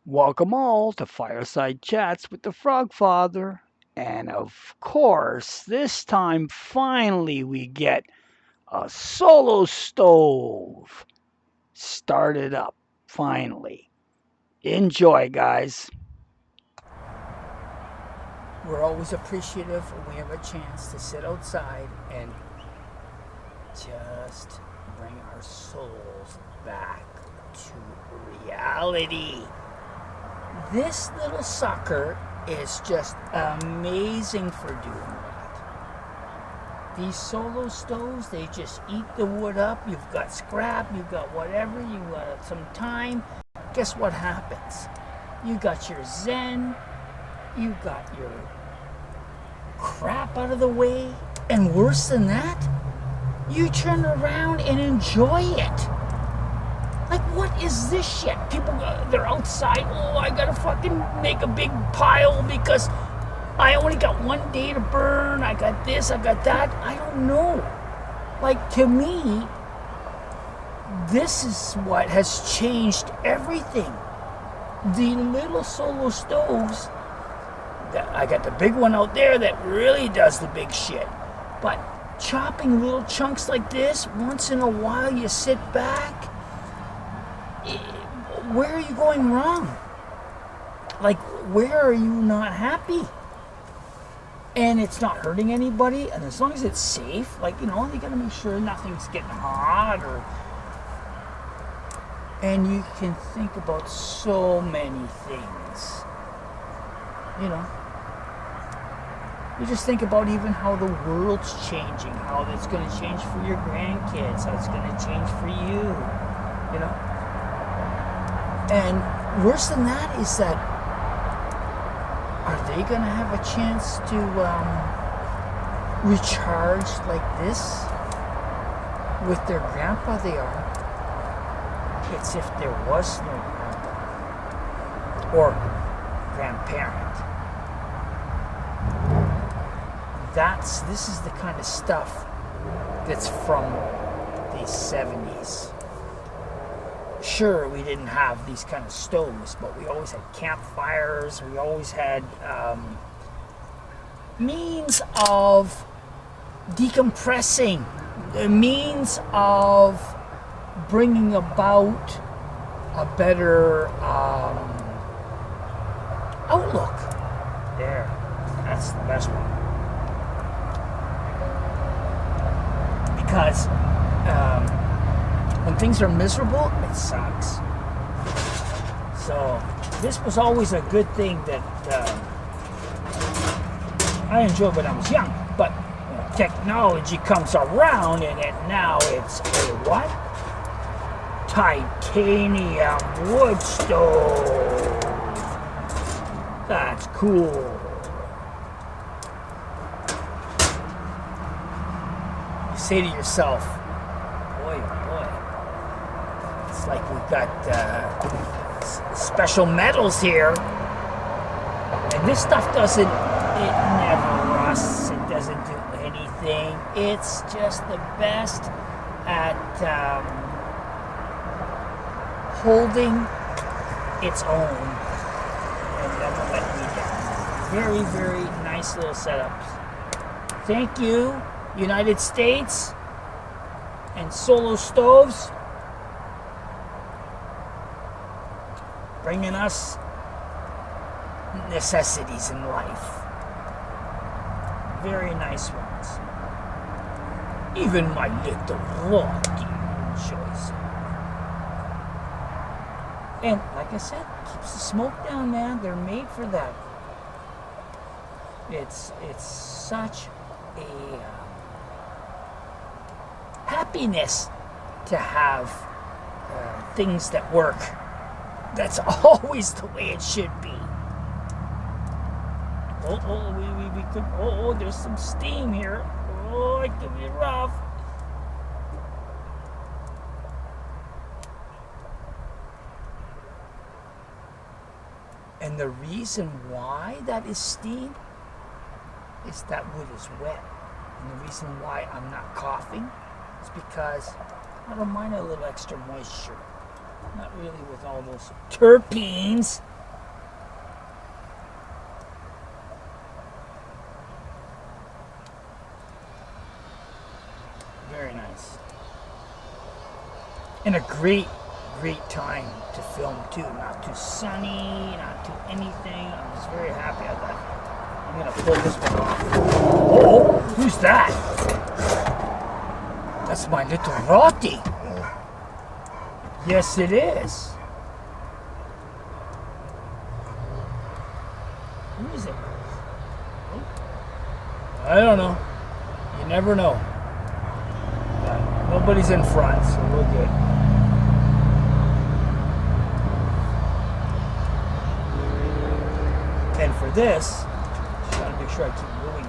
Welcome all to Fireside Chats with the Frog Father. And of course, this time finally we get a solo stove started up. Finally. Enjoy, guys. We're always appreciative when we have a chance to sit outside and just bring our souls back to reality. This little sucker is just amazing for doing that. These solo stoves, they just eat the wood up. You've got scrap, you've got whatever, you've got some time. Guess what happens? You got your zen, you got your crap out of the way, and worse than that, you turn around and enjoy it. Like, what is this shit? People, they're outside. Oh, I gotta fucking make a big pile because I only got one day to burn. I got this, I got that. I don't know. Like, to me, this is what has changed everything. The little solo stoves, I got the big one out there that really does the big shit. But chopping little chunks like this, once in a while you sit back, where are you going wrong? Like, where are you not happy? And it's not hurting anybody, and as long as it's safe, like, you gotta make sure nothing's getting hot or... And you can think about so many things. You just think about even how the world's changing, how it's going to change for your grandkids, how it's going to change for you. And worse than that is that, are they going to have a chance to recharge like this with their grandpa? They are. It's if there was no grandpa or grandparent. This is the kind of stuff that's from the 70s. Sure, we didn't have these kind of stoves, but we always had campfires. We always had means of decompressing, the means of bringing about a better outlook. There, that's the best one. Because when things are miserable, it sucks. So this was always a good thing that I enjoyed when I was young. But technology comes around, and now it's a what? Titanium wood stove. That's cool. Say to yourself, boy, oh boy, it's like we've got special metals here, and this stuff it never rusts, it doesn't do anything, it's just the best at holding its own and never let me down. Very, very nice little setups. Thank you, United States and Solo Stoves, bringing us necessities in life. Very nice ones. Even my little Rocky enjoys it. And like I said, keeps the smoke down, man. They're made for that. It's such a happiness to have things that work. That's always the way it should be. We could. There's some steam here. Oh, it could be rough. And the reason why that is steam is that wood is wet. And the reason why I'm not coughing is because I don't mind a little extra moisture. Not really with all those terpenes great time to film too. Not too sunny, not too anything. I'm just very happy at that. I'm gonna pull this one off. Oh, who's that? That's my little Rotty. Yes, it is. Who is it? I don't know. You never know. But nobody's in front, so we're good. And for this, I gotta make sure I keep moving it.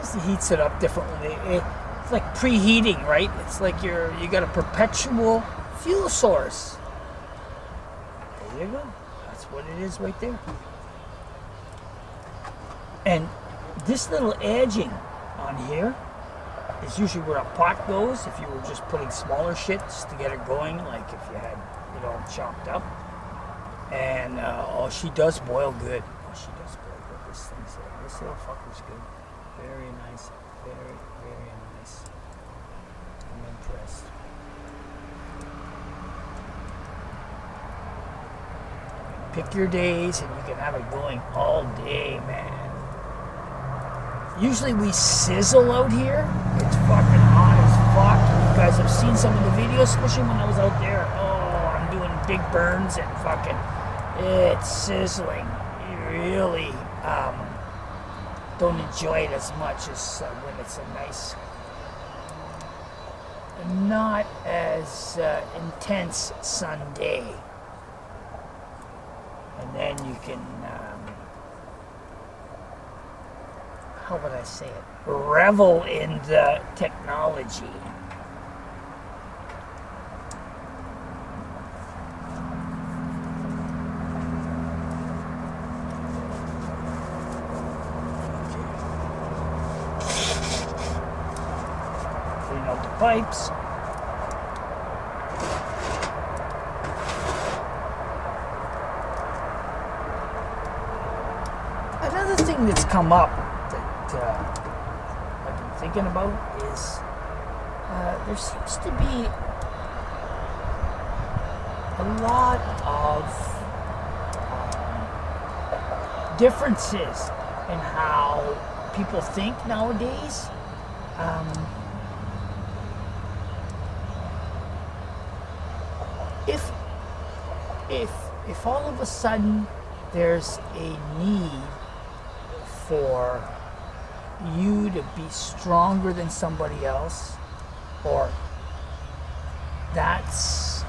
This heats it up differently. It's like preheating, right? It's like you got a perpetual fuel source. There you go. That's what it is right there. And this little edging on here is usually where a pot goes if you were just putting smaller shits to get it going, like if you had it all chopped up. And oh, she does boil good. Oh, she does boil good. This little fucker's good. Very nice. Very, very nice. I'm impressed. Pick your days and you can have it going all day, man. Usually we sizzle out here. It's fucking hot as fuck. You guys have seen some of the videos, especially when I was out there. Oh, I'm doing big burns and fucking, it's sizzling. You really don't enjoy it as much as when it's a nice, not as intense sun day. And then you can, how would I say it? Revel in the technology. Clean out the pipes. Another thing that's come up I've been thinking about is there seems to be a lot of differences in how people think nowadays. If all of a sudden there's a need for you to be stronger than somebody else, or that's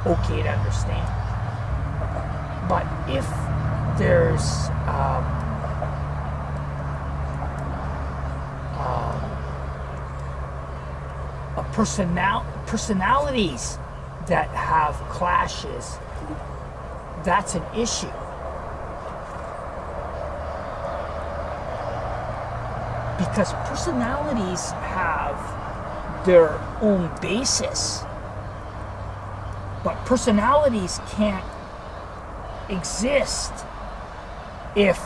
okay to understand. But if there's personalities that have clashes, that's an issue. Because personalities have their own basis, but personalities can't exist if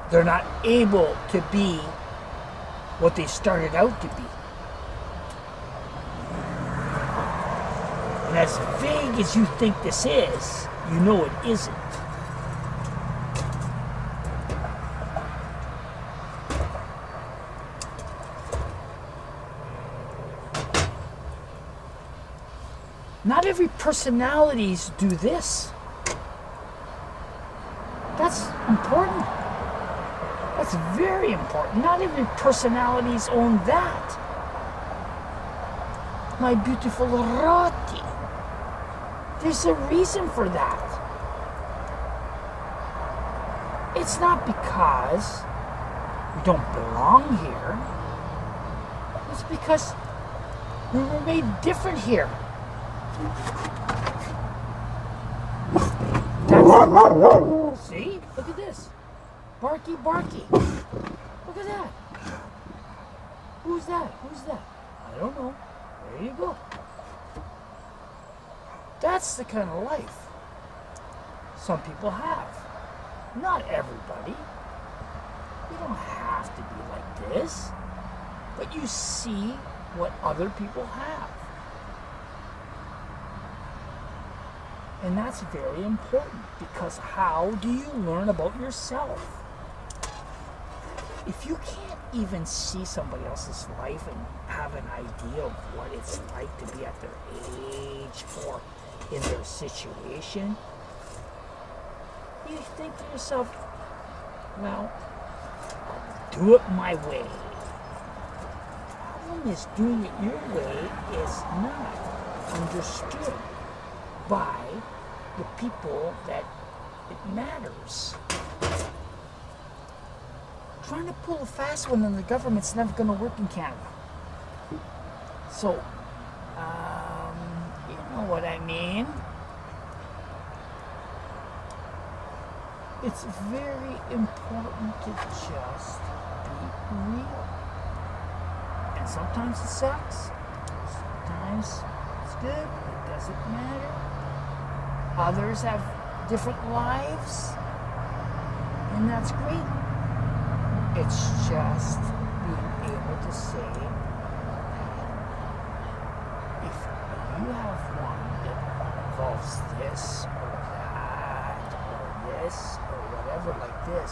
they're not able to be what they started out to be. And as vague as you think this is, you know it isn't. Not every personalities do this. That's important. That's very important. Not every personalities own that. My beautiful Roti. There's a reason for that. It's not because we don't belong here. It's because we were made different here. See? Look at this. Barky, barky. Look at that. Who's that? Who's that? I don't know. There you go. That's the kind of life some people have. Not everybody. You don't have to be like this, but you see what other people have. And that's very important, because how do you learn about yourself? If you can't even see somebody else's life and have an idea of what it's like to be at their age or in their situation, you think to yourself, well, I'll do it my way. The problem is, doing it your way is not understood by the people that it matters. Trying to pull a fast one in the government's never going to work in Canada. So, you know what I mean. It's very important to just be real. And sometimes it sucks. Sometimes it's good. It doesn't matter. Others have different lives. And that's great. It's just being able to say that if you have one that involves this or that or this or whatever like this,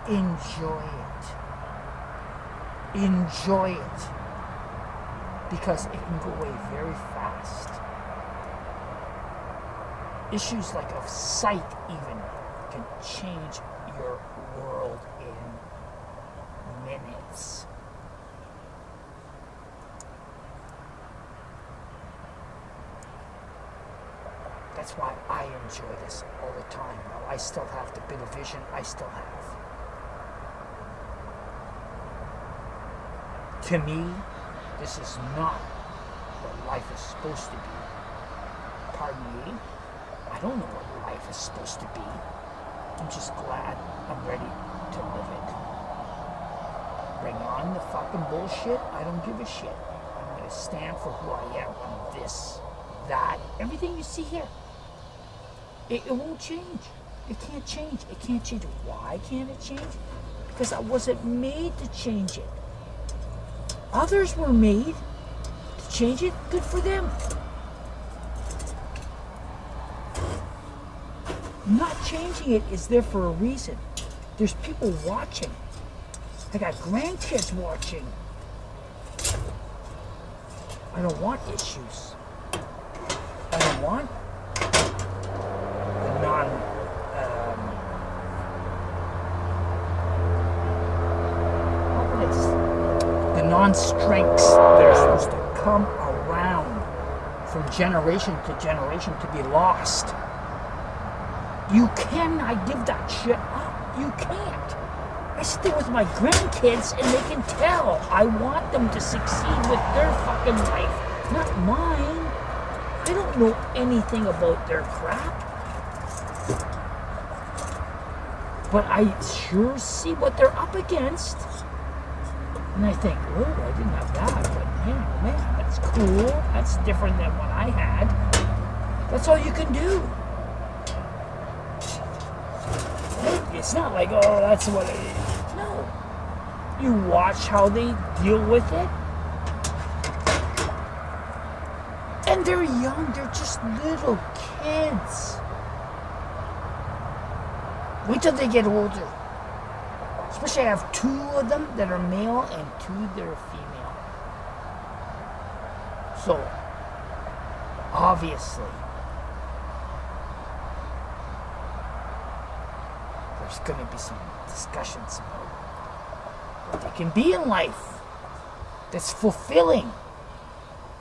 enjoy it. Enjoy it. Because it can go away very fast. Issues like of sight even can change your world in minutes. That's why I enjoy this all the time. I still have the bit of vision I still have. To me, this is not what life is supposed to be. Pardon me, I don't know what life is supposed to be. I'm just glad I'm ready to live it. Bring on the fucking bullshit. I don't give a shit. I'm going to stand for who I am. I'm this, that, everything you see here. It won't change. It can't change. It can't change. Why can't it change? Because I wasn't made to change it. Others were made to change it. Good for them. Not changing it is there for a reason. There's people watching. I got grandkids watching. I don't want issues. I don't want the non-strengths that are supposed to come around from generation to generation to be lost. You cannot give that shit up. You can't. I sit there with my grandkids and they can tell I want them to succeed with their fucking life, not mine. They don't know anything about their crap. But I sure see what they're up against. And I think, oh, I didn't have that. But man, that's cool. That's different than what I had. That's all you can do. It's not like, oh, that's what it is. No. You watch how they deal with it. And they're young. They're just little kids. Wait till they get older. Especially I have 2 of them that are male and 2 that are female. So, obviously, there's going to be some discussions about what they can be in life that's fulfilling.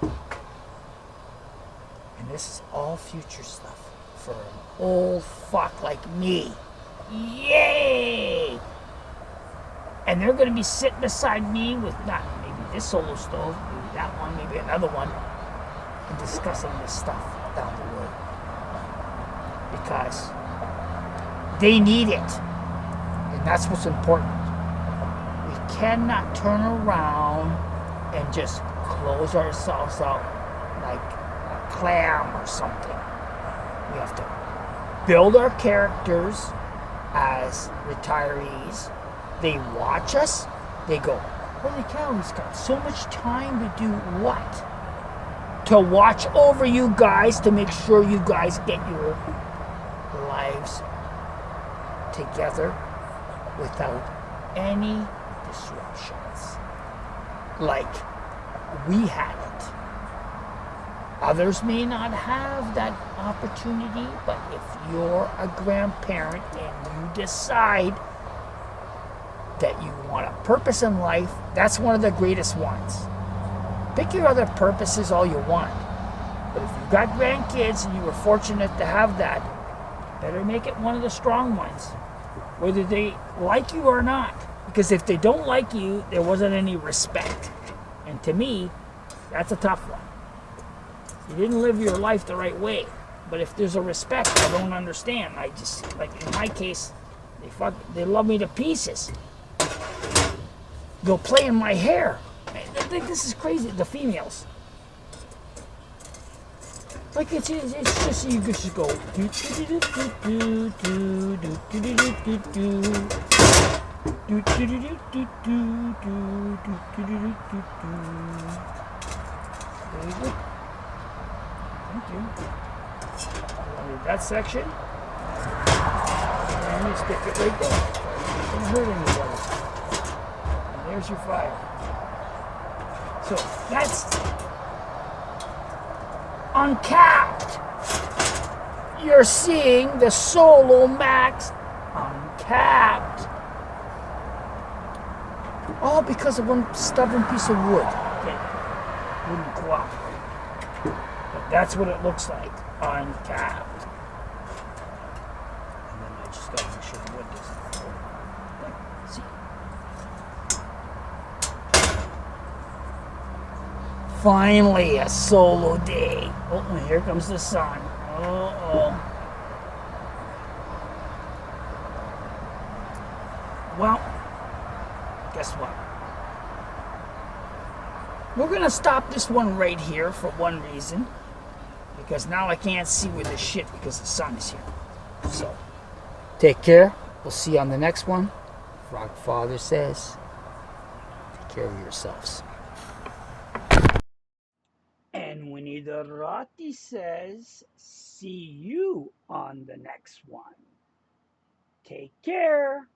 And this is all future stuff for an old fuck like me. Yay! And they're going to be sitting beside me with not maybe this solo stove, maybe that one, maybe another one, and discussing this stuff down the road. Because they need it. And that's what's important. We cannot turn around and just close ourselves out like clam or something. We have to build our characters as retirees. They watch us. They go, holy cow, he's got so much time to do what? To watch over you guys, to make sure you guys get your lives together without any disruptions. Like we had it. Others may not have that opportunity, but if you're a grandparent and you decide that you want a purpose in life, that's one of the greatest ones. Pick your other purposes all you want. But if you've got grandkids and you were fortunate to have that, better make it one of the strong ones, whether they like you or not. Because if they don't like you, there wasn't any respect. And to me, that's a tough one. You didn't live your life the right way. But if there's a respect, I don't understand. I just, like in my case, they love me to pieces. They'll play in my hair. I think this is crazy, the females. Like it's just you could just go do do do do do do do do do do do do do do do do do. There you go. Thank you. Read that section. And you stick it right there. It doesn't hurt anybody. And there's your fire. So that's uncapped. You're seeing the Solo Max uncapped. All because of one stubborn piece of wood. That wouldn't cooperate. But that's what it looks like, uncapped. And then I just gotta make sure the wood doesn't fall. There, see? Finally, a solo day. Oh, and here comes the sun. Uh-oh. Well, guess what? We're going to stop this one right here for one reason. Because now I can't see with this shit because the sun is here. So, take care. We'll see you on the next one. Frog Father says, take care of yourselves. And Winnie the Rotty says, see you on the next one. Take care.